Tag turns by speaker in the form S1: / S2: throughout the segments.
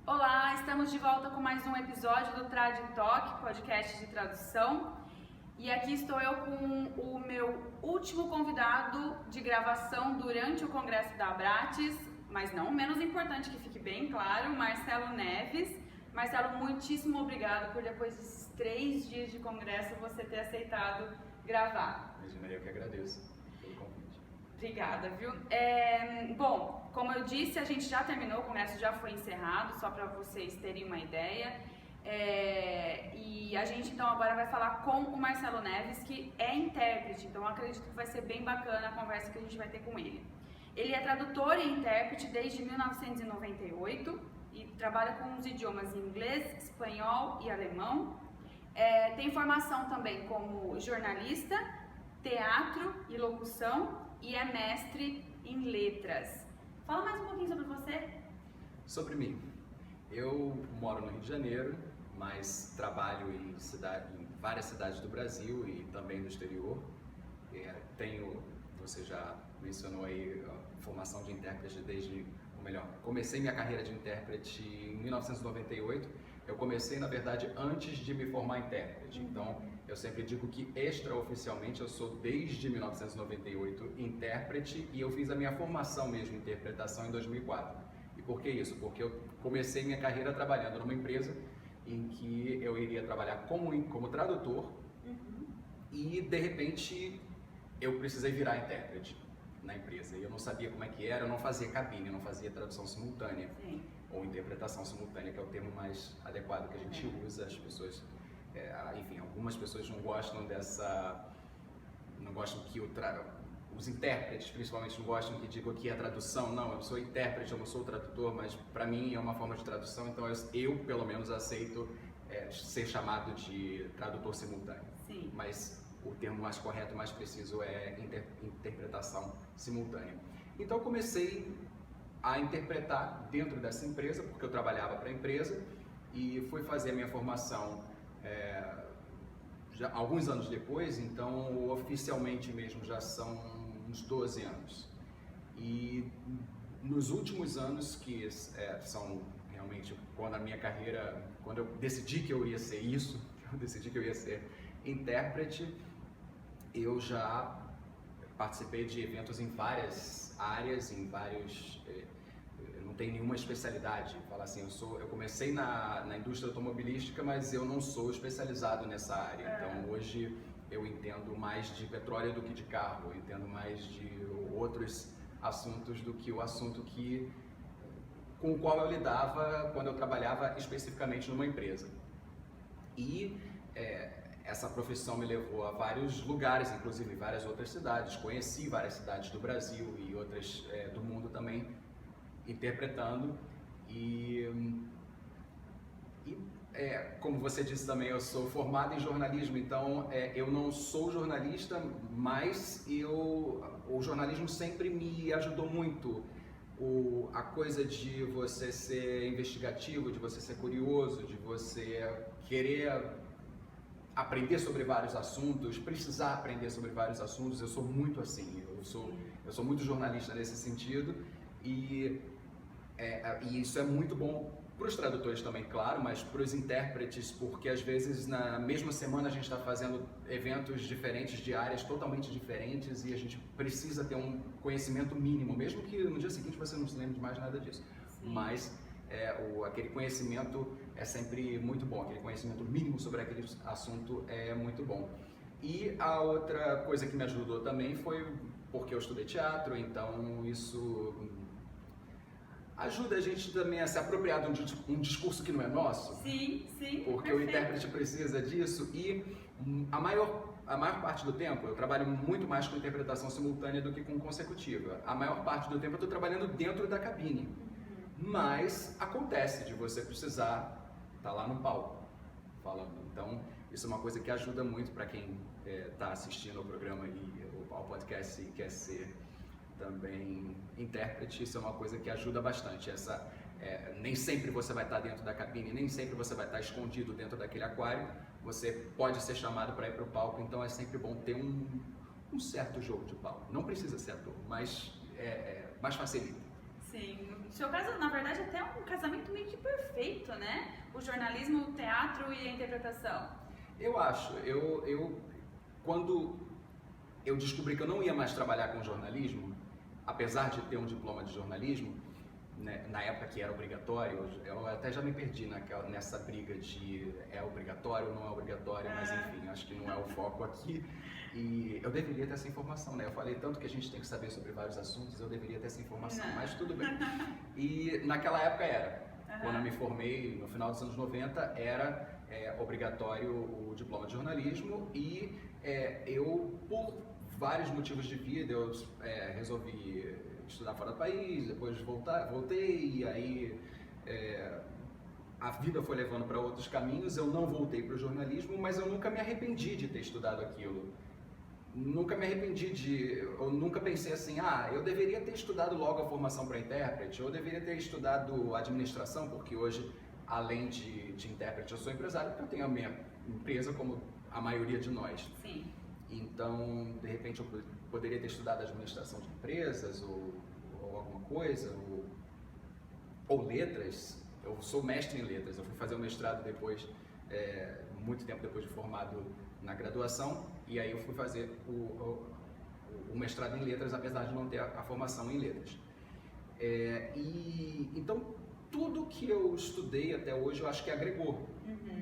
S1: Olá, estamos de volta com mais um episódio do Trad Talk, podcast de tradução. E aqui estou eu com o meu último convidado de gravação durante o congresso da Abrates, mas não menos importante, que fique bem claro, Marcelo Neves. Marcelo, muitíssimo obrigado por depois desses 3 dias de congresso você ter aceitado gravar.
S2: Imagina, eu que agradeço pelo convite.
S1: Obrigada, viu? Bom, como eu disse, a gente já terminou, o congresso já foi encerrado, só para vocês terem uma ideia. E a gente então agora vai falar com o Marcelo Neves, que é intérprete, então eu acredito que vai ser bem bacana a conversa que a gente vai ter com ele. Ele é tradutor e intérprete desde 1998 e trabalha com os idiomas inglês, espanhol e alemão. Tem formação também como jornalista, teatro e locução e é mestre em letras. Fala mais um pouquinho sobre você.
S2: Sobre mim, eu moro no Rio de Janeiro, mas trabalho em várias cidades do Brasil e também do exterior. Você já mencionou aí a formação de intérprete comecei minha carreira de intérprete em 1998. Eu comecei, na verdade, antes de me formar intérprete. Então, eu sempre digo que extraoficialmente eu sou desde 1998 intérprete e eu fiz a minha formação mesmo em interpretação em 2004. E por que isso? Porque eu comecei minha carreira trabalhando numa empresa em que eu iria trabalhar como tradutor e, de repente, eu precisei virar intérprete na empresa. E eu não sabia como é que era, eu não fazia cabine, eu não fazia tradução simultânea.
S1: Sim.
S2: Ou interpretação simultânea, que é o termo mais adequado que a gente usa. As pessoas, enfim, algumas pessoas não gostam que os intérpretes, principalmente, não gostam que digam que é tradução. Não, eu sou intérprete, eu não sou tradutor, mas para mim é uma forma de tradução, então eu pelo menos aceito ser chamado de tradutor simultâneo.
S1: Sim.
S2: Mas o termo mais correto, mais preciso é interpretação simultânea. Então eu comecei a interpretar dentro dessa empresa, porque eu trabalhava para a empresa, e fui fazer a minha formação já alguns anos depois, então oficialmente mesmo já são uns 12 anos. E nos últimos anos, que são realmente quando eu decidi que eu ia ser isso, eu decidi que eu ia ser intérprete, eu já participei de eventos em várias áreas, eu não tenho nenhuma especialidade. Falar assim, eu comecei na indústria automobilística, mas eu não sou especializado nessa área. Então hoje eu entendo mais de petróleo do que de carro, eu entendo mais de outros assuntos do que o assunto com o qual eu lidava quando eu trabalhava especificamente numa empresa. E essa profissão me levou a vários lugares, inclusive várias outras cidades. Conheci várias cidades do Brasil e outras do mundo também, interpretando. Como você disse também, eu sou formado em jornalismo, então eu não sou jornalista, mas o jornalismo sempre me ajudou muito. A coisa de você ser investigativo, de você ser curioso, de você querer aprender sobre vários assuntos, precisar aprender sobre vários assuntos. Eu sou muito assim, eu sou muito jornalista nesse sentido, e isso é muito bom para os tradutores também, claro, mas para os intérpretes, porque às vezes na mesma semana a gente está fazendo eventos diferentes de áreas totalmente diferentes e a gente precisa ter um conhecimento mínimo, mesmo que no dia seguinte você não se lembre de mais nada disso.
S1: Sim.
S2: Mas aquele conhecimento é sempre muito bom, aquele conhecimento mínimo sobre aquele assunto é muito bom. E a outra coisa que me ajudou também foi porque eu estudei teatro, então isso ajuda a gente também a se apropriar de um discurso que não é nosso.
S1: Sim,
S2: Porque
S1: perfeito.
S2: o intérprete precisa disso, e a maior parte do tempo eu trabalho muito mais com interpretação simultânea do que com consecutiva. A maior parte do tempo eu estou trabalhando dentro da cabine. Mas acontece de você precisar estar lá no palco falando. Então, isso é uma coisa que ajuda muito para quem está assistindo ao programa e ao podcast e quer ser também intérprete. Isso é uma coisa que ajuda bastante. Nem sempre você vai estar dentro da cabine, nem sempre você vai estar escondido dentro daquele aquário. Você pode ser chamado para ir para o palco, então é sempre bom ter um certo jogo de palco. Não precisa ser ator, mas facilita.
S1: Sim. No seu caso, na verdade, até um casamento meio que perfeito, né? O jornalismo, o teatro e a interpretação.
S2: Eu acho. Quando eu descobri que eu não ia mais trabalhar com jornalismo, apesar de ter um diploma de jornalismo, né, na época que era obrigatório, eu até já me perdi nessa briga de é obrigatório ou não é obrigatório, mas enfim, acho que não é o foco aqui. E eu deveria ter essa informação, né? Eu falei tanto que a gente tem que saber sobre vários assuntos, eu deveria ter essa informação, mas tudo bem. E naquela época era. Quando eu me formei, no final dos anos 90, era obrigatório o diploma de jornalismo e eu, por vários motivos de vida, eu resolvi estudar fora do país, depois voltei e aí a vida foi levando para outros caminhos, eu não voltei para o jornalismo, mas eu nunca me arrependi de ter estudado aquilo. Nunca me arrependi eu nunca pensei assim, eu deveria ter estudado logo a formação para intérprete, ou eu deveria ter estudado administração, porque hoje, além de intérprete, eu sou empresário, porque eu tenho a minha empresa como a maioria de nós.
S1: Sim.
S2: Então, de repente, eu poderia ter estudado administração de empresas, ou alguma coisa, ou letras. Eu sou mestre em letras, eu fui fazer o mestrado depois, muito tempo depois de formado na graduação, e aí eu fui fazer o mestrado em letras, apesar de não ter a formação em letras. Então, tudo que eu estudei até hoje, eu acho que agregou.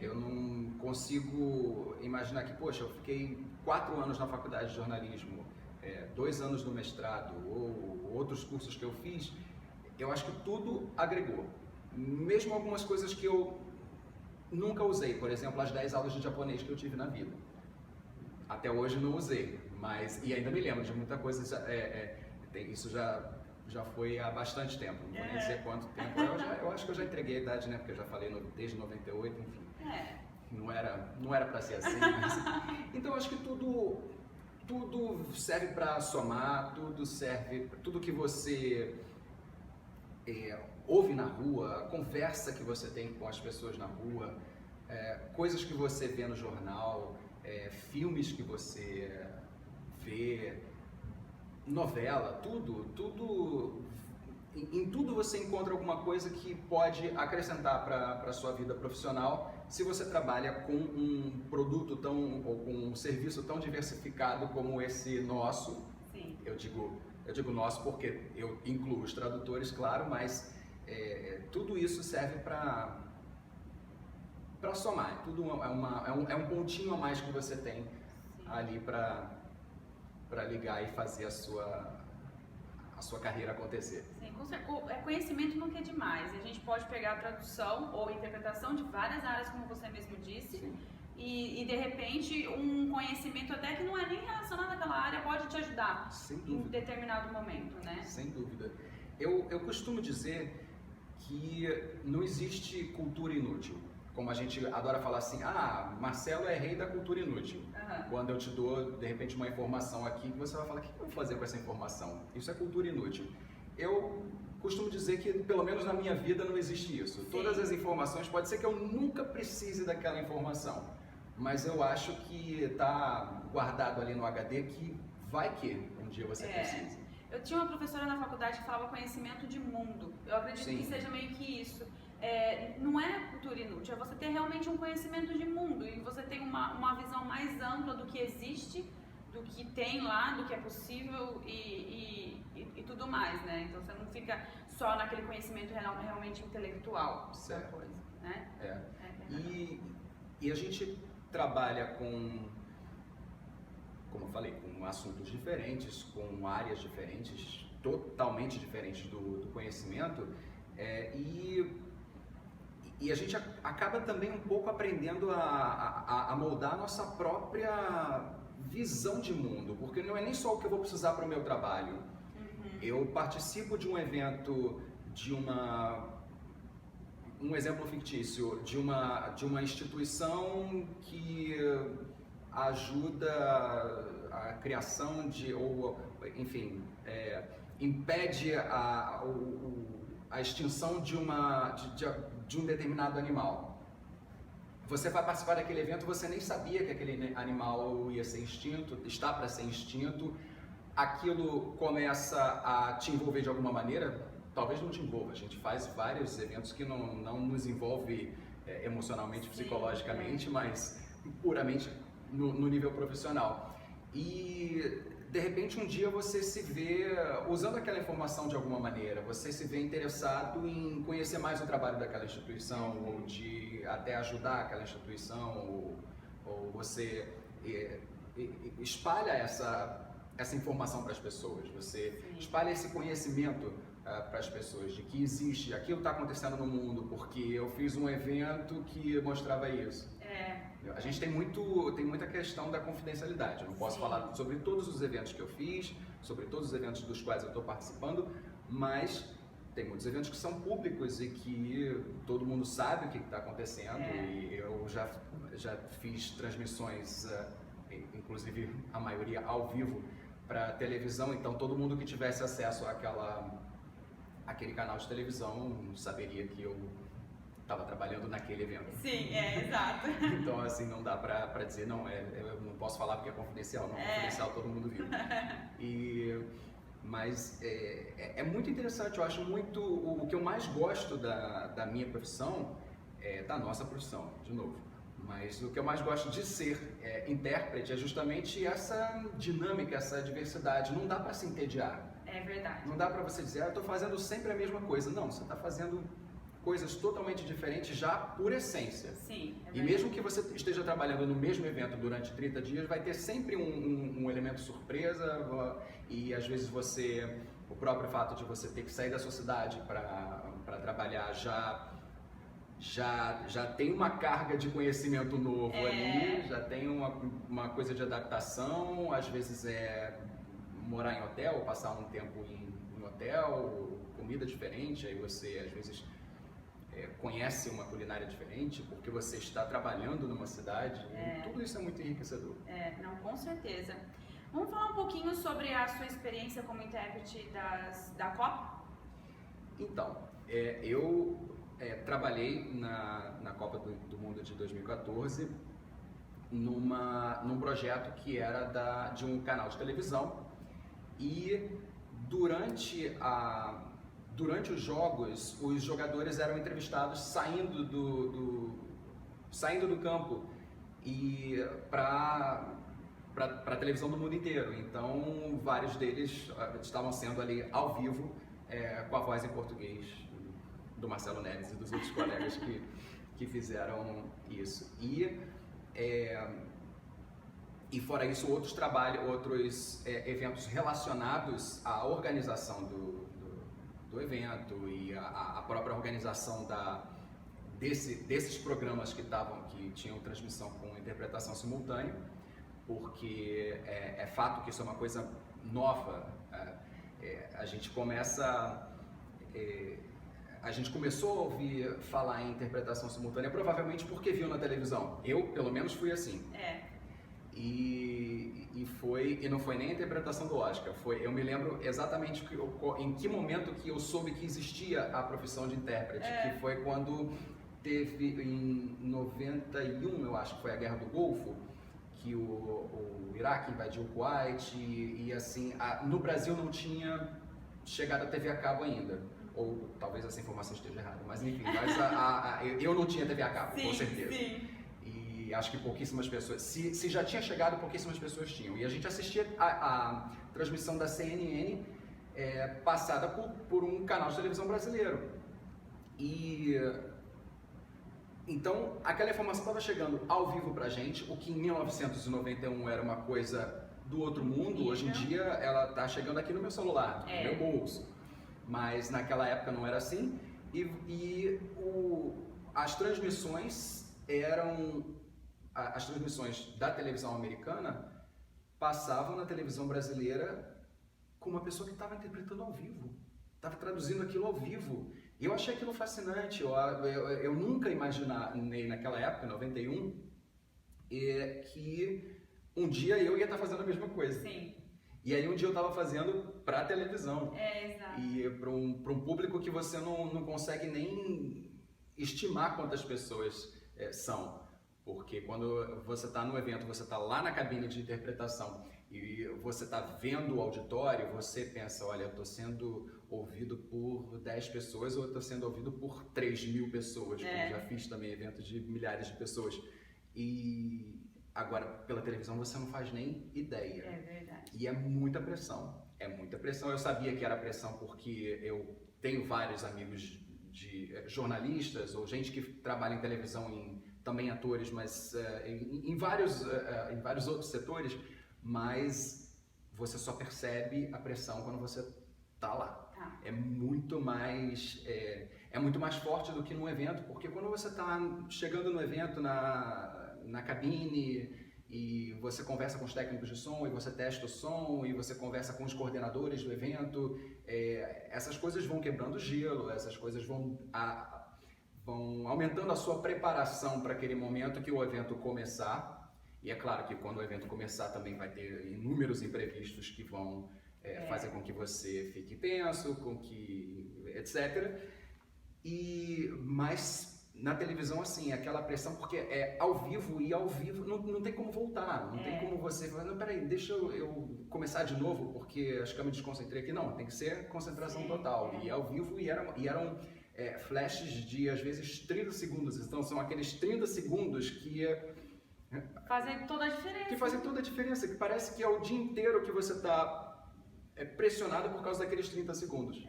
S2: Eu não consigo imaginar que, poxa, eu fiquei 4 anos na faculdade de jornalismo, 2 anos no mestrado, ou outros cursos que eu fiz, eu acho que tudo agregou. Mesmo algumas coisas que eu nunca usei, por exemplo, as 10 aulas de japonês que eu tive na vida. Até hoje não usei, e ainda me lembro de muita coisa, isso já foi há bastante tempo, não vou nem dizer quanto tempo, eu acho que eu já entreguei a idade, né, porque eu já falei desde 98, enfim, não era para ser assim, mas... Então acho que tudo serve para somar, tudo que você ouve na rua, a conversa que você tem com as pessoas na rua, coisas que você vê no jornal, filmes que você vê, novela, em tudo você encontra alguma coisa que pode acrescentar para a sua vida profissional se você trabalha com um produto ou com um serviço tão diversificado como esse nosso.
S1: Sim.
S2: Eu digo nosso porque eu incluo os tradutores, claro, mas tudo isso serve para somar, tudo é um pontinho a mais que você tem. Sim. Ali para ligar e fazer a sua carreira acontecer.
S1: Sim, conhecimento nunca é demais. A gente pode pegar a tradução ou interpretação de várias áreas, como você mesmo disse, e de repente um conhecimento até que não é nem relacionado àquela área pode te ajudar em determinado momento, né? Sem
S2: dúvida. Eu costumo dizer que não existe cultura inútil. Como a gente adora falar assim, Marcelo é rei da cultura inútil. Quando eu te dou, de repente, uma informação aqui, você vai falar, o que eu vou fazer com essa informação? Isso é cultura inútil. Eu costumo dizer que, pelo menos na minha vida, não existe isso. Sim. Todas as informações, pode ser que eu nunca precise daquela informação, mas eu acho que está guardado ali no HD que vai que um dia você precise.
S1: Eu tinha uma professora na faculdade que falava conhecimento de mundo. Eu acredito que seja meio que isso. Não é cultura inútil, é você ter realmente um conhecimento de mundo e você tem uma visão mais ampla do que existe, do que tem lá, do que é possível e tudo mais, né? Então você não fica só naquele conhecimento realmente intelectual da coisa, né?
S2: E a gente trabalha com, como eu falei, com assuntos diferentes, com áreas diferentes, totalmente diferentes do conhecimento, e a gente acaba também um pouco aprendendo a moldar a nossa própria visão de mundo, porque não é nem só o que eu vou precisar para o meu trabalho. Eu participo de um evento, um exemplo fictício, de uma instituição que ajuda a criação impede a extinção de um determinado animal. Você vai participar daquele evento, você nem sabia que aquele animal ia ser extinto, está para ser extinto, aquilo começa a te envolver de alguma maneira, talvez não te envolva. A gente faz vários eventos que não nos envolve emocionalmente, psicologicamente, mas puramente no nível profissional. E de repente um dia você se vê usando aquela informação de alguma maneira, você se vê interessado em conhecer mais o trabalho daquela instituição, ou de até ajudar aquela instituição, ou você espalha essa informação para as pessoas, você espalha esse conhecimento para as pessoas de que existe, aquilo está acontecendo no mundo, porque eu fiz um evento que mostrava isso. A gente tem muita questão da confidencialidade. Eu não posso falar sobre todos os eventos que eu fiz, sobre todos os eventos dos quais eu estou participando, mas tem muitos eventos que são públicos e que todo mundo sabe o que está acontecendo. E eu já fiz transmissões, inclusive a maioria ao vivo, para televisão, então todo mundo que tivesse acesso àquele canal de televisão saberia que eu estava trabalhando naquele evento.
S1: Sim, exato.
S2: Então, assim, não dá pra dizer, não, eu não posso falar porque é confidencial. Não, confidencial todo mundo viu. Mas é muito interessante, eu acho muito... O que eu mais gosto da minha profissão, da nossa profissão, de novo. Mas o que eu mais gosto de ser intérprete é justamente essa dinâmica, essa diversidade. Não dá para se entediar.
S1: É verdade.
S2: Não dá para você dizer, eu estou fazendo sempre a mesma coisa. Não, você está fazendo coisas totalmente diferentes já por essência.
S1: Sim,
S2: e mesmo que você esteja trabalhando no mesmo evento durante 30 dias, vai ter sempre um elemento surpresa e às vezes o próprio fato de você ter que sair da sua cidade para trabalhar já tem uma carga de conhecimento novo ali, já tem uma coisa de adaptação, às vezes morar em hotel, passar um tempo em hotel, comida diferente, aí você às vezes conhece uma culinária diferente, porque você está trabalhando numa cidade, tudo isso é muito enriquecedor.
S1: Não, com certeza. Vamos falar um pouquinho sobre a sua experiência como intérprete da Copa? Então,
S2: eu trabalhei na Copa do Mundo de 2014 num projeto que era de um canal de televisão e durante os jogos, os jogadores eram entrevistados saindo do campo e para a televisão do mundo inteiro. Então, vários deles estavam sendo ali ao vivo com a voz em português do Marcelo Neves e dos outros colegas que fizeram isso. E fora isso, outros eventos relacionados à organização do evento e a própria organização desses programas que tinham transmissão com interpretação simultânea, porque é fato que isso é uma coisa nova. A gente começou a ouvir falar em interpretação simultânea provavelmente porque viu na televisão. Eu, pelo menos, fui assim. E não foi nem a interpretação do Oscar, eu me lembro exatamente em que momento que eu soube que existia a profissão de intérprete, que foi quando teve em 91, eu acho que foi a Guerra do Golfo, que o Iraque invadiu o Kuwait e assim, no Brasil não tinha chegado a TV a cabo ainda, ou talvez essa informação esteja errada, mas enfim, eu não tinha TV a cabo, com certeza.
S1: Sim.
S2: Acho que pouquíssimas pessoas, se já tinha chegado, pouquíssimas pessoas tinham. E a gente assistia a transmissão da CNN passada por um canal de televisão brasileiro. Então, aquela informação estava chegando ao vivo pra gente, o que em 1991 era uma coisa do outro mundo. Hoje em dia, ela está chegando aqui no meu celular, no meu bolso. Mas naquela época não era assim. As transmissões as transmissões da televisão americana passavam na televisão brasileira com uma pessoa que estava interpretando ao vivo, estava traduzindo aquilo ao vivo. E eu achei aquilo fascinante. Eu nunca imaginei naquela época, 91, que um dia eu ia estar fazendo a mesma coisa.
S1: Sim.
S2: E aí um dia eu estava fazendo para a televisão.
S1: Exato.
S2: E para um público que você não consegue nem estimar quantas pessoas são. Porque quando você está no evento, você está lá na cabine de interpretação e você está vendo o auditório, você pensa, olha, eu estou sendo ouvido por 10 pessoas ou eu estou sendo ouvido por 3.000 pessoas, porque eu já fiz também eventos de milhares de pessoas. E agora, pela televisão, você não faz nem ideia.
S1: É verdade.
S2: E é muita pressão. É muita pressão. Eu sabia que era pressão porque eu tenho vários amigos de jornalistas ou gente que trabalha em televisão, também atores, mas em vários outros setores, mas você só percebe a pressão quando você está lá. É muito mais forte do que num evento, porque quando você está chegando no evento na cabine e você conversa com os técnicos de som e você testa o som e você conversa com os coordenadores do evento, essas coisas vão quebrando gelo, essas coisas vão aumentando a sua preparação para aquele momento que o evento começar. E é claro que quando o evento começar também vai ter inúmeros imprevistos que vão fazer com que você fique tenso, etc. Mas na televisão, assim, aquela pressão, porque é ao vivo e ao vivo não tem como voltar, não tem como você falar, não, peraí, deixa eu começar de novo, porque acho que eu me desconcentrei aqui. Não, tem que ser concentração total. E ao vivo, e eram flashes de, às vezes, 30 segundos. Então, são aqueles 30 segundos que
S1: fazem toda a diferença.
S2: Que fazem toda a diferença, que parece que é o dia inteiro que você está pressionado por causa daqueles 30 segundos.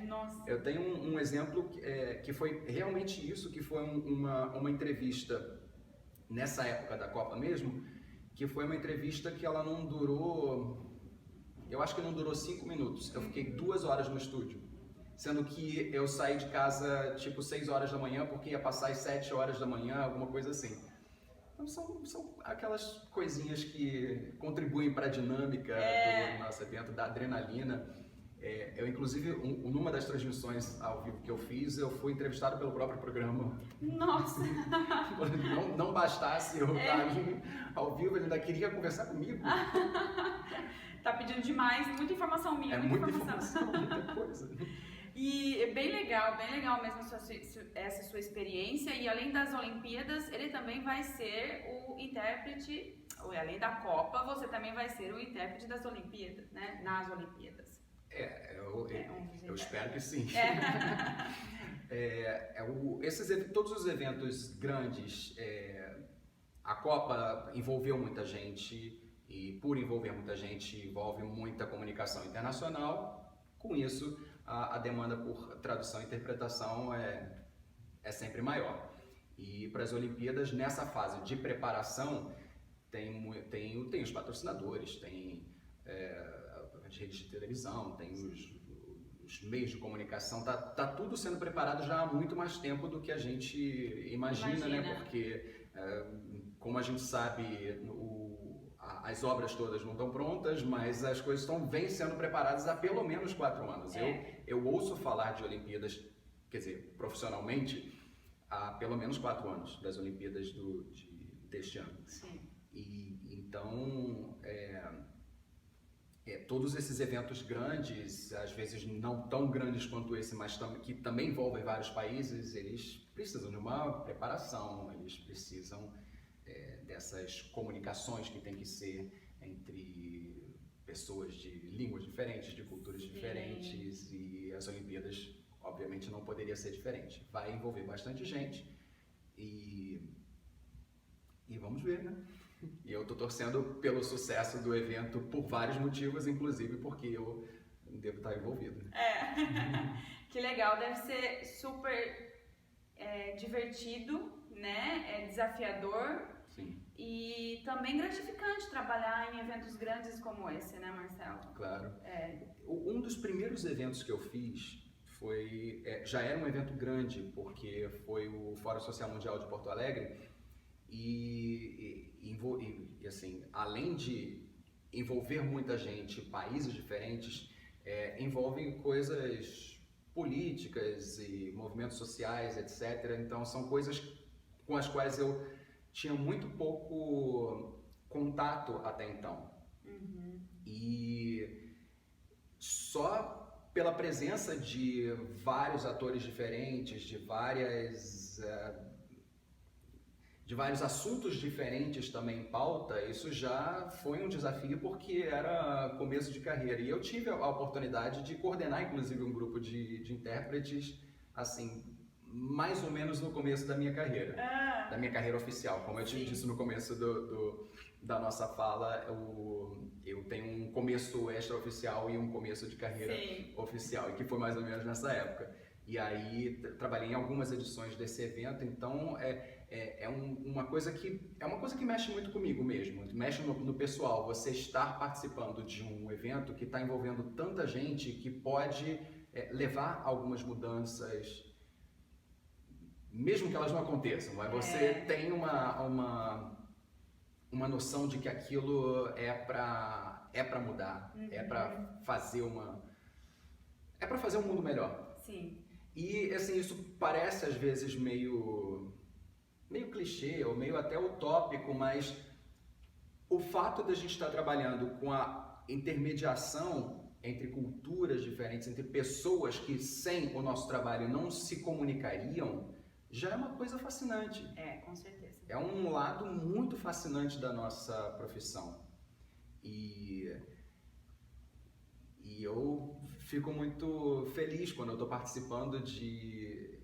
S1: Nossa.
S2: Eu tenho um exemplo que foi realmente isso, que foi uma entrevista nessa época da Copa mesmo, que foi uma entrevista que ela não durou, eu acho que não durou 5 minutos. Eu fiquei 2 horas no estúdio, sendo que eu saí de casa tipo 6 horas da manhã, porque ia passar às 7 horas da manhã, alguma coisa assim. Então são aquelas coisinhas que contribuem para a dinâmica do nosso evento, da adrenalina. Eu, inclusive, numa das transmissões ao vivo que eu fiz, eu fui entrevistado pelo próprio programa.
S1: Nossa!
S2: Não bastasse eu estar ao vivo, ele ainda queria conversar comigo.
S1: Tá pedindo demais, muita informação minha,
S2: muita informação, muita coisa.
S1: E é bem legal mesmo essa sua experiência. E além das Olimpíadas, ele também vai ser o intérprete, além da Copa, você também vai ser o intérprete das Olimpíadas, né? Nas Olimpíadas.
S2: Eu espero que sim. Todos os eventos grandes, a Copa envolveu muita gente, e por envolver muita gente, envolve muita comunicação internacional. Com isso, a demanda por tradução e interpretação é sempre maior. E para as Olimpíadas, nessa fase de preparação, tem os patrocinadores, tem as redes de televisão, tem os meios de comunicação, tá tudo sendo preparado já há muito mais tempo do que a gente imagina. Né? Porque, como a gente sabe, as obras todas não estão prontas, mas as coisas vêm sendo preparadas há pelo menos 4 anos. Eu ouço falar de Olimpíadas, quer dizer, profissionalmente, há pelo menos 4 anos, das Olimpíadas deste ano.
S1: Sim.
S2: E então, todos esses eventos grandes, às vezes não tão grandes quanto esse, mas que também envolvem vários países, eles precisam de uma preparação, eles precisam dessas comunicações que tem que ser entre pessoas de línguas diferentes, de culturas diferentes, e as Olimpíadas, obviamente, não poderia ser diferente. Vai envolver bastante gente e vamos ver, né? E eu tô torcendo pelo sucesso do evento por vários motivos, inclusive porque eu devo estar envolvido.
S1: Que legal, deve ser super divertido, né? Desafiador.
S2: Sim.
S1: E também gratificante trabalhar em eventos grandes como esse, né, Marcelo?
S2: Claro. Um dos primeiros eventos que eu fiz já era um evento grande, porque foi o Fórum Social Mundial de Porto Alegre, e assim, além de envolver muita gente, países diferentes, envolvem coisas políticas e movimentos sociais, etc. Então são coisas com as quais eu tinha muito pouco contato até então. E só pela presença de vários atores diferentes, de várias de vários assuntos diferentes também em pauta, isso já foi um desafio porque era começo de carreira. E eu tive a oportunidade de coordenar, inclusive, um grupo de intérpretes, assim, mais ou menos no começo da minha carreira, da minha carreira oficial. Como eu te disse no começo da nossa fala, eu tenho um começo extraoficial e um começo de carreira oficial, e que foi mais ou menos nessa época. E aí trabalhei em algumas edições desse evento, então uma coisa que mexe muito comigo mesmo, mexe no pessoal, você estar participando de um evento que está envolvendo tanta gente que pode levar algumas mudanças, mesmo que elas não aconteçam, mas você tem uma noção de que aquilo é para mudar, é para fazer um mundo melhor.
S1: Sim.
S2: E assim, isso parece às vezes meio clichê ou meio até utópico, mas o fato de a gente estar trabalhando com a intermediação entre culturas diferentes, entre pessoas que sem o nosso trabalho não se comunicariam, já é uma coisa fascinante.
S1: Com certeza.
S2: É um lado muito fascinante da nossa profissão. E eu fico muito feliz quando eu estou participando de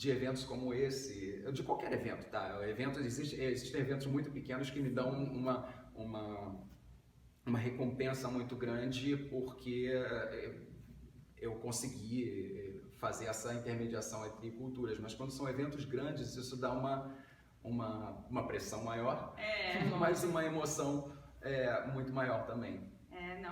S2: eventos como esse, de qualquer evento, tá? Existem eventos muito pequenos que me dão uma recompensa muito grande porque eu consegui fazer essa intermediação entre culturas, mas quando são eventos grandes, isso dá uma pressão maior, mas uma emoção muito maior também.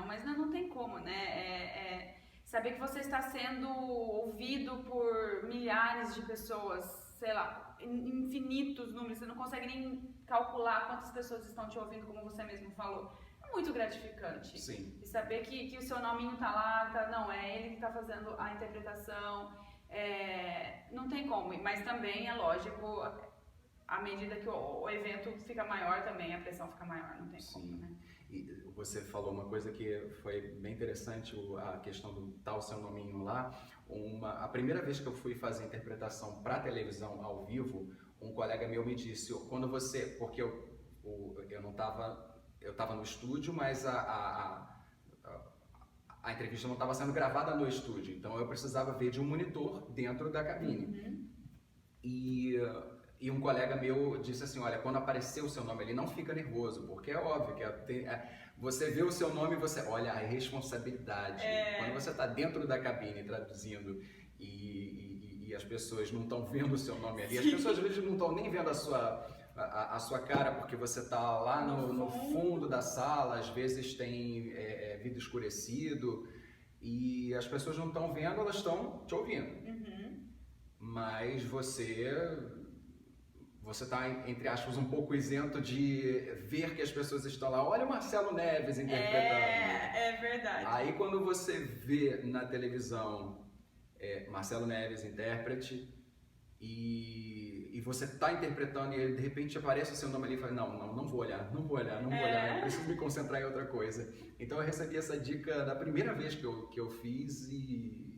S1: Mas não tem como, né? Saber que você está sendo ouvido por milhares de pessoas, sei lá, infinitos números, você não consegue nem calcular quantas pessoas estão te ouvindo, como você mesmo falou. É muito gratificante.
S2: Sim.
S1: E saber que o seu nominho tá lá, não, é ele que está fazendo a interpretação, não tem como. Mas também é lógico, à medida que o evento fica maior também, a pressão fica maior, não tem como, né?
S2: E você falou uma coisa que foi bem interessante, a questão do tal seu nominho lá. A primeira vez que eu fui fazer interpretação para televisão ao vivo, um colega meu me disse, porque eu não estava, eu estava no estúdio, mas a entrevista não estava sendo gravada no estúdio, então eu precisava ver de um monitor dentro da cabine. E um colega meu disse assim, olha, quando aparecer o seu nome ali, não fica nervoso, porque é óbvio que você vê o seu nome e você olha a responsabilidade. Quando você está dentro da cabine traduzindo e as pessoas não estão vendo o seu nome ali, as pessoas às vezes não estão nem vendo a sua cara, porque você está lá no fundo da sala, às vezes tem vidro escurecido e as pessoas não estão vendo, elas estão te ouvindo. Mas você está, entre aspas, um pouco isento de ver que as pessoas estão lá. Olha o Marcelo Neves interpretando.
S1: É verdade.
S2: Aí quando você vê na televisão Marcelo Neves, intérprete, e você está interpretando e de repente aparece o seu nome ali e fala, não vou olhar, eu preciso me concentrar em outra coisa. Então eu recebi essa dica da primeira vez que eu fiz e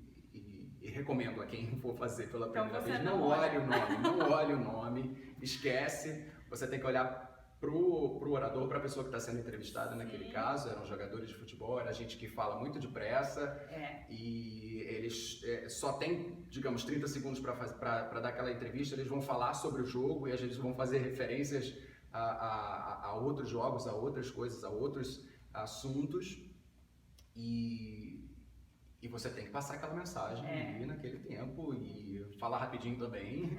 S2: recomendo a quem for fazer pela primeira vez, não olhe o nome, esquece, você tem que olhar pro orador, para a pessoa que está sendo entrevistada. Naquele caso, eram jogadores de futebol, era gente que fala muito depressa e eles só tem, digamos, 30 segundos para dar aquela entrevista, eles vão falar sobre o jogo e a gente vão fazer referências a outros jogos, a outras coisas, a outros assuntos e você tem que passar aquela mensagem ali naquele tempo e falar rapidinho também.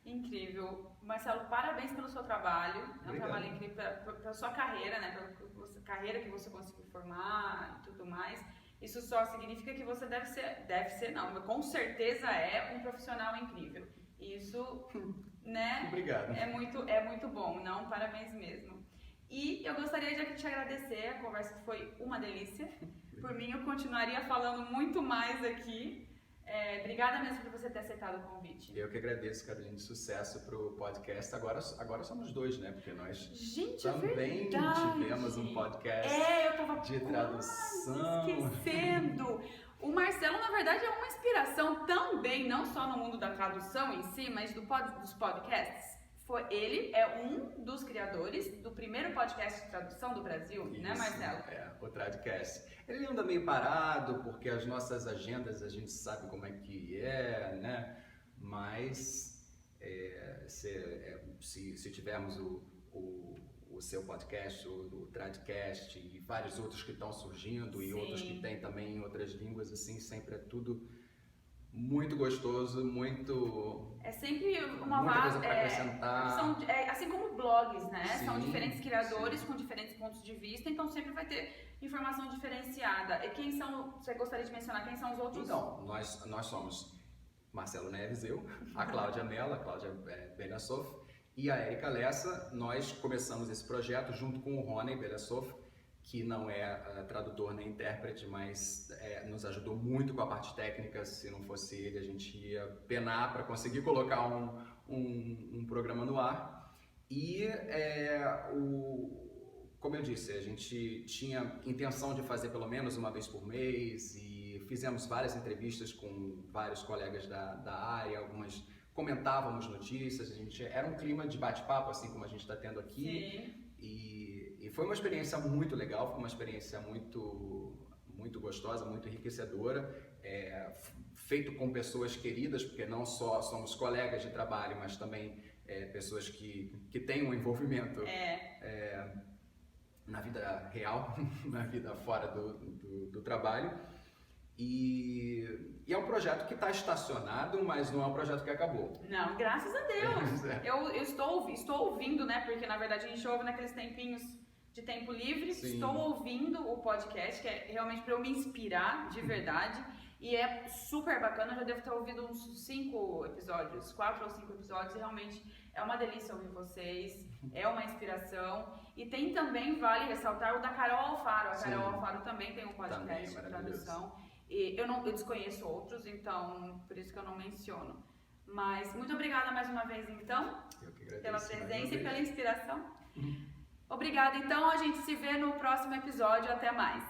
S1: Incrível. Marcelo, parabéns pelo seu trabalho.
S2: Obrigado.
S1: É um trabalho incrível pela sua carreira, né? Pela carreira que você conseguiu formar e tudo mais. Isso só significa que você não, com certeza é um profissional incrível. Isso, né?
S2: Obrigado.
S1: É muito bom, não? Parabéns mesmo. E eu gostaria de te agradecer, a conversa foi uma delícia. Por mim, eu continuaria falando muito mais aqui. Obrigada mesmo por você ter aceitado o convite.
S2: Eu que agradeço, Carolina, sucesso pro podcast. Agora somos dois, né? Porque nós também tivemos um podcast de tradução.
S1: Esquecendo! O Marcelo, na verdade, é uma inspiração também, não só no mundo da tradução em si, mas dos podcasts. ele é um dos criadores do primeiro podcast de tradução do Brasil,
S2: Isso,
S1: né, Marcelo?
S2: O Tradcast. Ele anda meio parado, porque as nossas agendas a gente sabe como é que é, né? Mas se tivermos o seu podcast, o Tradcast e vários outros que estão surgindo e outros que tem também em outras línguas, assim, sempre é tudo muito gostoso, muito...
S1: É sempre uma
S2: muita coisa para acrescentar.
S1: Assim como blogs, né?
S2: Sim,
S1: são diferentes criadores com diferentes pontos de vista, então sempre vai ter informação diferenciada. E quem são, você gostaria de mencionar, quem são os outros?
S2: Então, nós somos Marcelo Neves, eu, a Cláudia Mello, a Cláudia Belassoff e a Érica Lessa. Nós começamos esse projeto junto com o Rony Belassoff, que não é tradutor nem intérprete, mas nos ajudou muito com a parte técnica. Se não fosse ele, a gente ia penar para conseguir colocar um programa no ar. E, como eu disse, a gente tinha intenção de fazer pelo menos uma vez por mês e fizemos várias entrevistas com vários colegas da área, algumas comentávamos notícias, era um clima de bate-papo, assim como a gente está tendo aqui.
S1: Sim.
S2: E foi uma experiência muito legal, foi uma experiência muito, muito gostosa, muito enriquecedora, feito com pessoas queridas, porque não só somos colegas de trabalho, mas também pessoas que têm um envolvimento na vida real, na vida fora do trabalho. E é um projeto que está estacionado, mas não é um projeto que acabou.
S1: Não, graças a Deus. Eu estou ouvindo, né? Porque na verdade a gente ouve naqueles tempinhos de tempo livre.
S2: Sim.
S1: Estou ouvindo o podcast, que é realmente para eu me inspirar de verdade. E é super bacana. Eu já devo ter ouvido uns 4 ou 5 episódios. E realmente é uma delícia ouvir vocês. É uma inspiração. E tem também, vale ressaltar, o da Carol Alfaro. A Carol Alfaro também tem um podcast de tradução. E eu desconheço outros, então por isso que eu não menciono. Mas muito obrigada mais uma vez, então, pela presença e pela inspiração. Obrigada, então. A gente se vê no próximo episódio. Até mais.